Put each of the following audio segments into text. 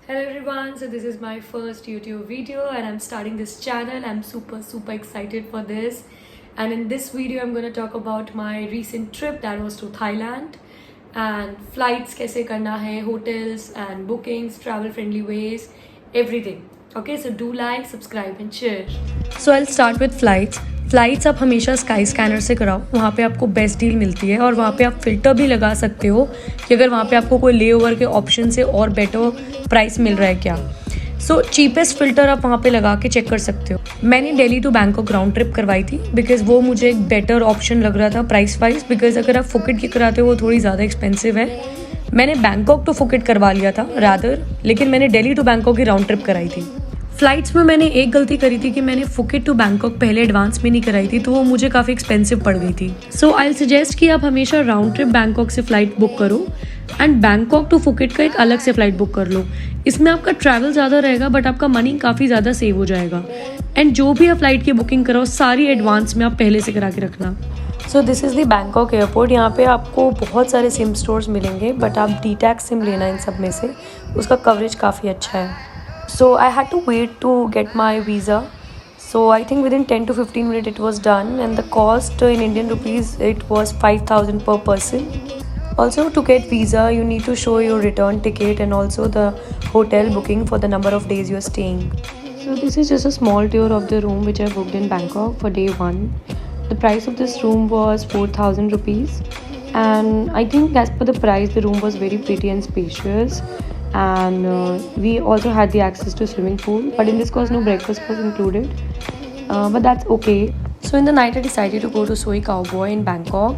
Hello everyone, so this is my first YouTube video and I'm starting this channel. I'm super excited for this, and in this video I'm going to talk about my recent trip that was to Thailand and flights kaise karna hai, hotels and bookings, travel friendly ways, everything. Okay, so do like, subscribe and share. So I'll start with flights. Flights आप हमेशा sky scanner से कराओ, वहाँ पे आपको best deal मिलती है और वहाँ पे आप फ़िल्टर भी लगा सकते हो कि अगर वहाँ पे आपको कोई ले ओवर के ऑप्शन से और बेटर प्राइस मिल रहा है क्या. सो चीपेस्ट फ़िल्टर आप वहाँ पे लगा के चेक कर सकते हो. मैंने Delhi to Bangkok round trip करवाई थी बिकॉज वो मुझे एक बेटर ऑप्शन लग रहा था प्राइस वाइज, बिकॉज अगर आप फुकेट की कराते हो वो थोड़ी ज़्यादा एक्सपेंसिव है. मैंने बैंकॉक टू फुकेट करवा लिया था रादर, लेकिन मैंने दिल्ली टू बैंकॉक की राउंड ट्रिप कराई थी. फ्लाइट्स में मैंने एक गलती करी थी कि मैंने फुकेट टू बैंकॉक पहले एडवांस में नहीं कराई थी, तो वो मुझे काफ़ी एक्सपेंसिव पड़ गई थी. सो आई सजेस्ट कि आप हमेशा राउंड ट्रिप बैंकॉक से फ़्लाइट बुक करो एंड बैंकॉक टू फुकेट का एक अलग से फ़्लाइट बुक कर लो. इसमें आपका ट्रैवल ज़्यादा रहेगा बट आपका मनी काफ़ी ज़्यादा सेव हो जाएगा. एंड जो भी आप फ्लाइट की बुकिंग कराओ सारी एडवांस में आप पहले से करा के रखना. सो this is the Bangkok airport. यहाँ पे आपको बहुत सारे सिम स्टोर्स मिलेंगे बट आप डीटैक्स सिम लेना इन सब में से, उसका कवरेज काफ़ी अच्छा है. So I had to wait to get my visa. So I think within 10 to 15 minutes it was done, and the cost in Indian rupees it was 5,000 per person. Also to get visa you need to show your return ticket and also the hotel booking for the number of days you are staying. So this is just a small tour of the room which I booked in Bangkok for day 1. The price of this room was 4,000 rupees, and I think as per the price the room was very pretty and spacious. And we also had the access to swimming pool, but in this course no breakfast was included, but that's okay. So in the night I decided to go to Soi Cowboy in Bangkok.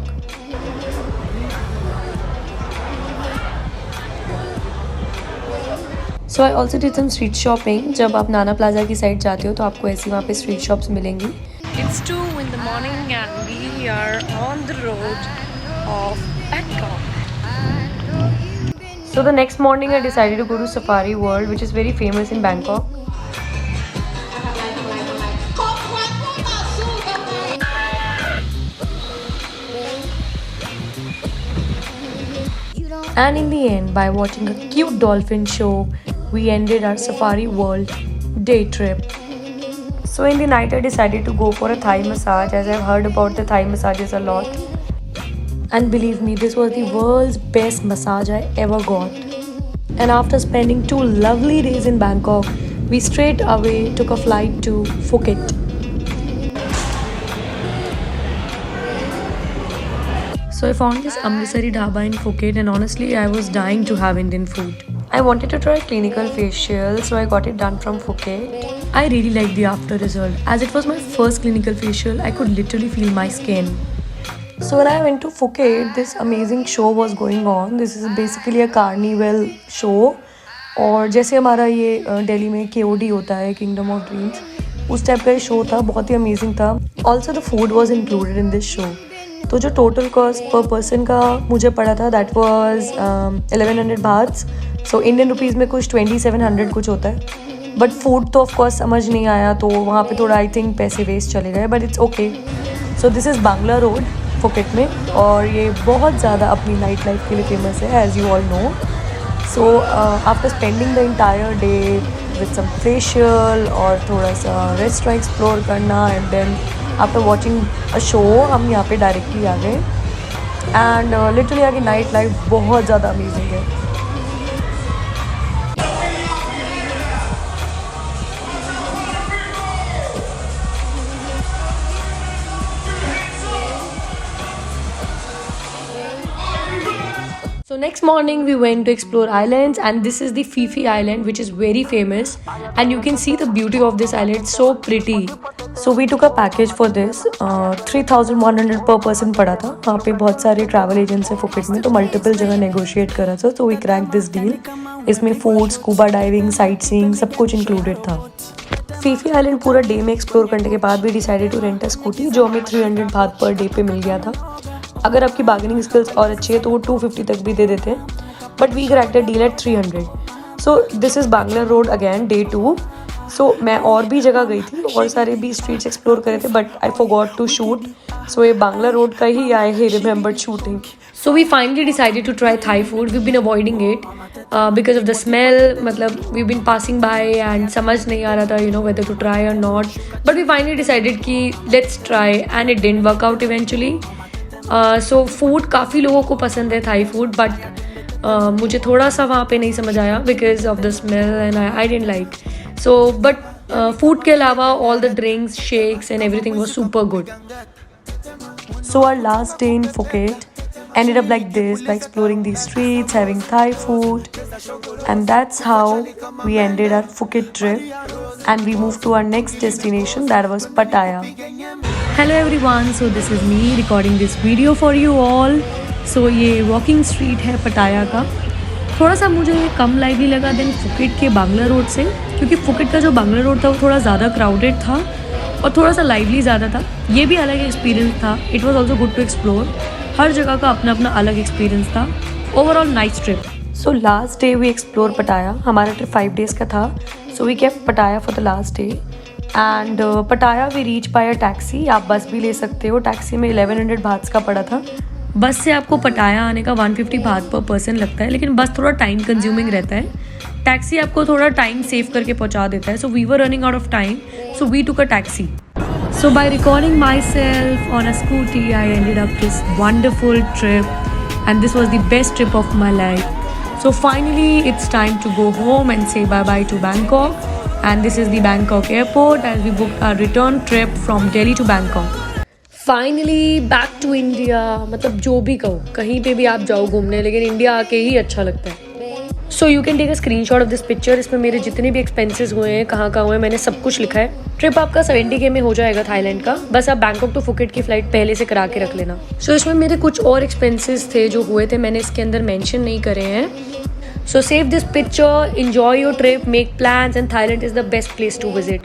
So I also did some street shopping. जब आप नाना plaza की side जाते हो तो आपको ऐसी वहाँ पे स्ट्रीट शॉप्स मिलेंगी. It's 2 in the morning and we are on the road of Bangkok. So the next morning I decided to go to Safari World, which is very famous in Bangkok. And in the end, by watching a cute dolphin show, we ended our Safari World day trip. So in the night I decided to go for a Thai massage, as I've heard about the Thai massages a lot. And believe me, this was the world's best massage I ever got. And after spending 2 lovely days in Bangkok, we straight away took a flight to Phuket. So I found this Amritsari dhaba in Phuket, and honestly I was dying to have Indian food. I wanted to try clinical facial, so I got it done from Phuket. I really liked the after result. As it was my first clinical facial, I could literally feel my skin. So when I went to Phuket, this amazing show was going on. This is basically a carnival show. और जैसे हमारा ये दिल्ली में KOD होता है, Kingdom of Dreams, उस type का ये शो था. बहुत ही अमेजिंग था. Also the food was included in this show. तो जो टोटल कॉस्ट पर पर्सन का मुझे पड़ा था that was 1100 bahts. So Indian rupees में कुछ 2700 कुछ होता है. बट फूड तो ऑफकोर्स समझ नहीं आया, तो वहाँ पे थोड़ा आई थिंक पैसे वेस्ट चले गए, but it's okay. So this is Bangla road Phuket में, और ये बहुत ज़्यादा अपनी नाइट लाइफ के लिए फेमस है, as you all know. So after spending the entire day with some facial और थोड़ा सा रेस्टोरेंट एक्सप्लोर करना, and then after watching a show हम यहाँ पे डायरेक्टली आ गए. एंड लिटरली आगे नाइट लाइफ बहुत ज़्यादा अमेजिंग है. So next morning we went to explore islands, and this is the Phi Phi Island, which is very famous, and you can see the beauty of this island. It's so pretty. So we took a package for this. 3,100 per person पड़ा था. वहाँ पे बहुत सारे travel agents हैं Phuket में, तो multiple जगह नेगोशिएट करा था. तो वी क्रैक दिस डील. इसमें food, scuba diving, sight seeing सब कुछ इंक्लूडेड था. Phi Phi आइलैंड पूरा डे में एक्सप्लोर करने के बाद we decided to rent a scooty, जो हमें 300 baht पर डे पे मिल गया था. अगर आपकी बार्गेनिंग स्किल्स और अच्छी है तो वो 250 तक भी दे देते हैं, but we cracked a deal at 300. So this is Bangla road again, day 2. So मैं और भी जगह गई थी, और सारे भी स्ट्रीट्स एक्सप्लोर करे थे, but I forgot to shoot. So ये बांग्ला रोड का ही I remembered shooting. So we finally decided to try Thai food. We've been avoiding it because of the smell. मतलब we've been passing by and समझ नहीं आ रहा था, you know, whether to try or not. But we finally decided कि let's try, and it didn't work out eventually. So food काफ़ी लोगों को पसंद है Thai food, but मुझे थोड़ा सा वहाँ पे नहीं समझ आया because of the smell and I didn't like. So but food के अलावा all the drinks, shakes and everything was super good. So our last day in Phuket ended up like this, by exploring these streets, having Thai food, and that's how we ended our Phuket trip, and we moved to our next destination, that was Pattaya. Hello everyone, so this is me recording this video for you all. So ये walking street है पटाया का. थोड़ा सा मुझे कम lively लगा then Phuket के Bangla road से, क्योंकि फुकेट का जो बांग्ला रोड था वो थोड़ा ज़्यादा क्राउडेड था और थोड़ा सा लाइवली ज़्यादा था. ये भी अलग एक्सपीरियंस था. It was also good to explore. हर जगह का अपना अपना अलग एक्सपीरियंस था. Overall nice trip. So last day we explore Pattaya. हमारा ट्रिप 5 days का था. So we kept Pattaya for the last day, and Pattaya we reach by a taxi. आप बस भी ले सकते हो. टैक्सी में 1100 bahts का पड़ा था. बस से आपको पटाया आने का 150 baht पर पर्सन लगता है, लेकिन बस थोड़ा टाइम कंज्यूमिंग रहता है. टैक्सी आपको थोड़ा टाइम सेव करके पहुंचा देता है. So we were running out of time, so we took a taxi. So by recording myself on a scooty, I ended up this wonderful trip, and this was the best trip of my life. So finally it's time to go home and say bye bye to Bangkok, and this is the Bangkok airport as we booked our return trip from Delhi to Bangkok. Finally back to India. मतलब जो भी कहो, कहीं पे भी आप जाओ घूमने, लेकिन इंडिया आके ही अच्छा लगता है. So you can take a screenshot of this picture. इसमें मेरे जितने भी एक्सपेंसेस हुए हैं, कहाँ हुए हैं, मैंने सब कुछ लिखा है. ट्रिप आपका 70K में हो जाएगा थाईलैंड का. बस आप बैंकॉक टू फुकेट की फ्लाइट पहले से करा के रख लेना. सो इसमें मेरे कुछ और एक्सपेंसेस थे जो हुए थे, मैंने इसके अंदर मेंशन नहीं करे हैं. So save this picture, enjoy your trip, make plans, and Thailand is the best place to visit.